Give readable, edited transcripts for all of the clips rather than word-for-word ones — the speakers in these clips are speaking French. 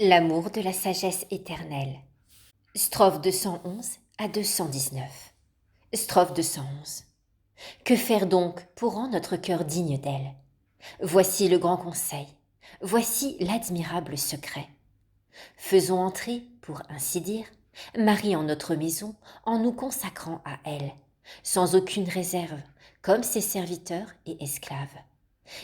L'amour de la sagesse éternelle. Strophe 211 à 219. Strophe 211. Que faire donc pour rendre notre cœur digne d'elle? Voici le grand conseil, voici l'admirable secret. Faisons entrer, pour ainsi dire, Marie en notre maison en nous consacrant à elle, sans aucune réserve, comme ses serviteurs et esclaves.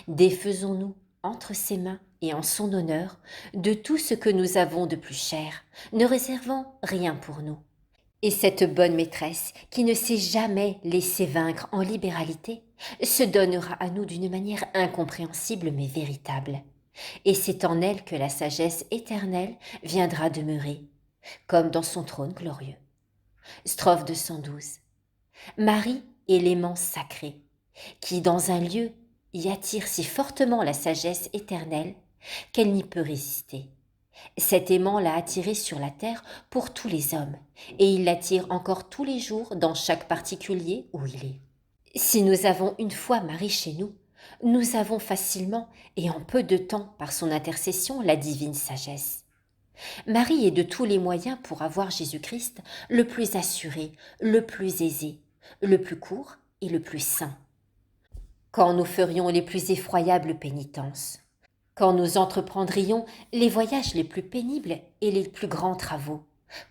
Défaisons-nous entre ses mains et en son honneur de tout ce que nous avons de plus cher, ne réservant rien pour nous. Et cette bonne maîtresse, qui ne s'est jamais laissée vaincre en libéralité, se donnera à nous d'une manière incompréhensible mais véritable. Et c'est en elle que la sagesse éternelle viendra demeurer, comme dans son trône glorieux. Strophe 212. Marie est l'aimant sacré, qui dans un lieu y attire si fortement la sagesse éternelle qu'elle n'y peut résister. Cet aimant l'a attirée sur la terre pour tous les hommes, et il l'attire encore tous les jours dans chaque particulier où il est. Si nous avons une fois Marie chez nous, nous avons facilement et en peu de temps par son intercession la divine sagesse. Marie est de tous les moyens pour avoir Jésus-Christ le plus assuré, le plus aisé, le plus court et le plus saint. Quand nous ferions les plus effroyables pénitences, quand nous entreprendrions les voyages les plus pénibles et les plus grands travaux,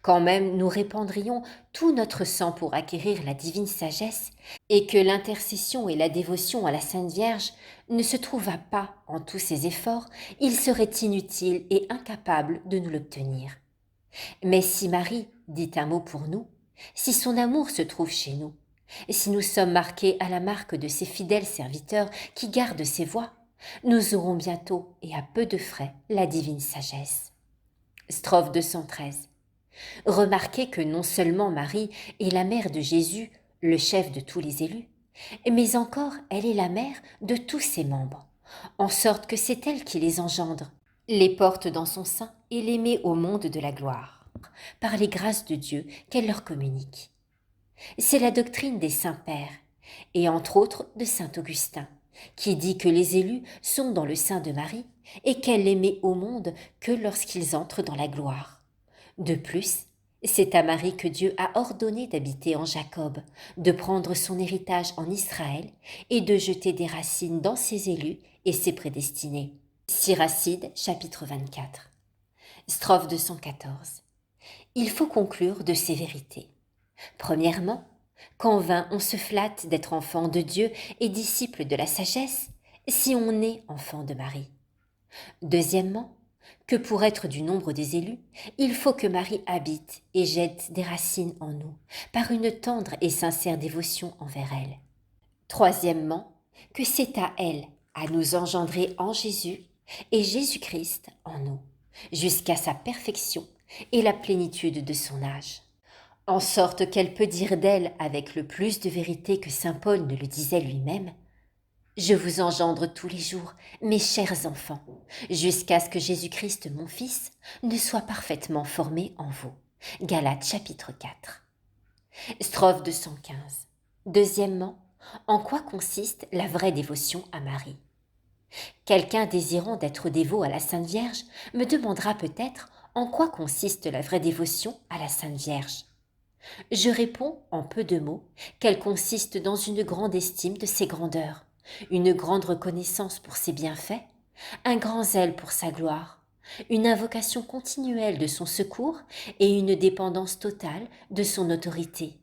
quand même nous répandrions tout notre sang pour acquérir la divine sagesse, et que l'intercession et la dévotion à la Sainte Vierge ne se trouvât pas en tous ces efforts, il serait inutile et incapable de nous l'obtenir. Mais si Marie dit un mot pour nous, si son amour se trouve chez nous, et si nous sommes marqués à la marque de ses fidèles serviteurs qui gardent ses voies, nous aurons bientôt et à peu de frais la divine sagesse. Strophe 213. Remarquez que non seulement Marie est la mère de Jésus, le chef de tous les élus, mais encore elle est la mère de tous ses membres, en sorte que c'est elle qui les engendre, les porte dans son sein et les met au monde de la gloire, par les grâces de Dieu qu'elle leur communique. C'est la doctrine des saints pères, et entre autres de saint Augustin, qui dit que les élus sont dans le sein de Marie et qu'elle les met au monde que lorsqu'ils entrent dans la gloire. De plus, c'est à Marie que Dieu a ordonné d'habiter en Jacob, de prendre son héritage en Israël et de jeter des racines dans ses élus et ses prédestinés. Siracide, chapitre 24. Strophe 214. Il faut conclure de ces vérités. Premièrement, qu'en vain on se flatte d'être enfant de Dieu et disciple de la sagesse, si on est enfant de Marie. Deuxièmement, que pour être du nombre des élus, il faut que Marie habite et jette des racines en nous, par une tendre et sincère dévotion envers elle. Troisièmement, que c'est à elle à nous engendrer en Jésus et Jésus-Christ en nous, jusqu'à sa perfection et la plénitude de son âge, en sorte qu'elle peut dire d'elle avec le plus de vérité que saint Paul ne le disait lui-même: « Je vous engendre tous les jours, mes chers enfants, jusqu'à ce que Jésus-Christ, mon Fils, ne soit parfaitement formé en vous. » Galates chapitre 4. Strophe 215. Deuxièmement, en quoi consiste la vraie dévotion à Marie? Quelqu'un désirant d'être dévot à la Sainte Vierge me demandera peut-être en quoi consiste la vraie dévotion à la Sainte Vierge. Je réponds en peu de mots qu'elle consiste dans une grande estime de ses grandeurs, une grande reconnaissance pour ses bienfaits, un grand zèle pour sa gloire, une invocation continuelle de son secours et une dépendance totale de son autorité,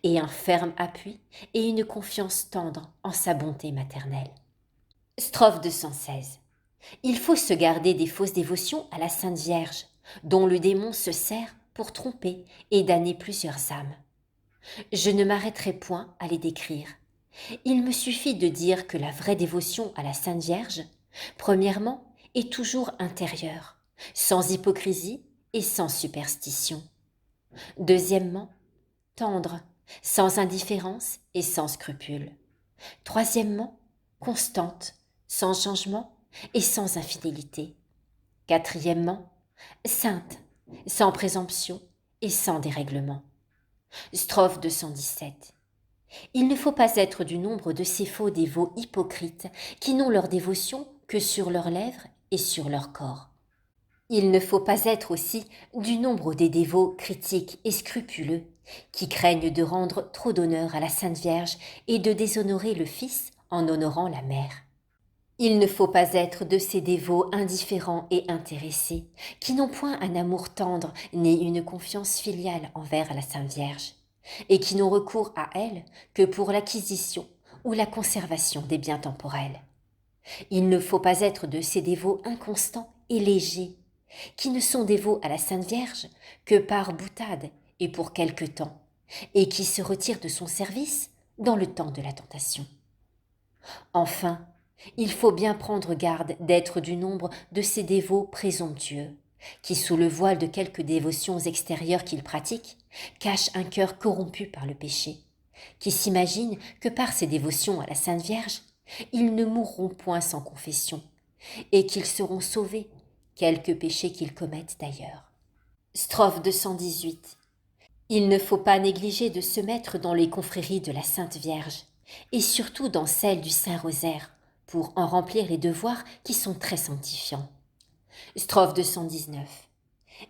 et un ferme appui et une confiance tendre en sa bonté maternelle. Strophe 216. Il faut se garder des fausses dévotions à la Sainte Vierge, dont le démon se sert pour tromper et damner plusieurs âmes. Je ne m'arrêterai point à les décrire. Il me suffit de dire que la vraie dévotion à la Sainte Vierge, premièrement, est toujours intérieure, sans hypocrisie et sans superstition. Deuxièmement, tendre, sans indifférence et sans scrupule. Troisièmement, constante, sans changement et sans infidélité. Quatrièmement, sainte, sans présomption et sans dérèglement. Strophe 217. Il ne faut pas être du nombre de ces faux dévots hypocrites qui n'ont leur dévotion que sur leurs lèvres et sur leur corps. Il ne faut pas être aussi du nombre des dévots critiques et scrupuleux, qui craignent de rendre trop d'honneur à la Sainte Vierge et de déshonorer le Fils en honorant la Mère. Il ne faut pas être de ces dévots indifférents et intéressés, qui n'ont point un amour tendre ni une confiance filiale envers la Sainte Vierge, et qui n'ont recours à elle que pour l'acquisition ou la conservation des biens temporels. Il ne faut pas être de ces dévots inconstants et légers, qui ne sont dévots à la Sainte Vierge que par boutade et pour quelque temps, et qui se retirent de son service dans le temps de la tentation. Enfin, il faut bien prendre garde d'être du nombre de ces dévots présomptueux, qui, sous le voile de quelques dévotions extérieures qu'ils pratiquent, cachent un cœur corrompu par le péché, qui s'imaginent que par ces dévotions à la Sainte Vierge, ils ne mourront point sans confession, et qu'ils seront sauvés, quelque péché qu'ils commettent d'ailleurs. Strophe 218. Il ne faut pas négliger de se mettre dans les confréries de la Sainte Vierge, et surtout dans celles du Saint-Rosaire, pour en remplir les devoirs qui sont très sanctifiants. Strophe 219.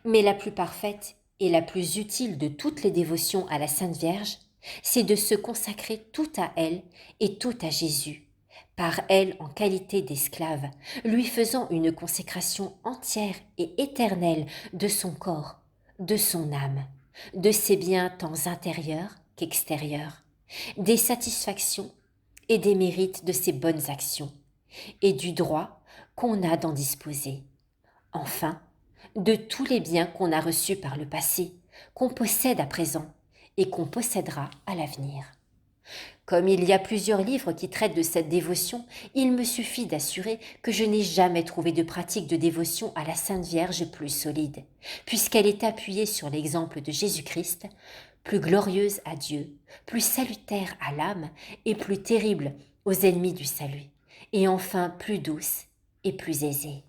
Mais la plus parfaite et la plus utile de toutes les dévotions à la Sainte Vierge, c'est de se consacrer tout à elle et tout à Jésus, par elle en qualité d'esclave, lui faisant une consécration entière et éternelle de son corps, de son âme, de ses biens tant intérieurs qu'extérieurs, des satisfactions et des mérites de ses bonnes actions, et du droit qu'on a d'en disposer. Enfin, de tous les biens qu'on a reçus par le passé, qu'on possède à présent et qu'on possédera à l'avenir. Comme il y a plusieurs livres qui traitent de cette dévotion, il me suffit d'assurer que je n'ai jamais trouvé de pratique de dévotion à la Sainte Vierge plus solide, puisqu'elle est appuyée sur l'exemple de Jésus-Christ, plus glorieuse à Dieu, plus salutaire à l'âme et plus terrible aux ennemis du salut, et enfin plus douce et plus aisée.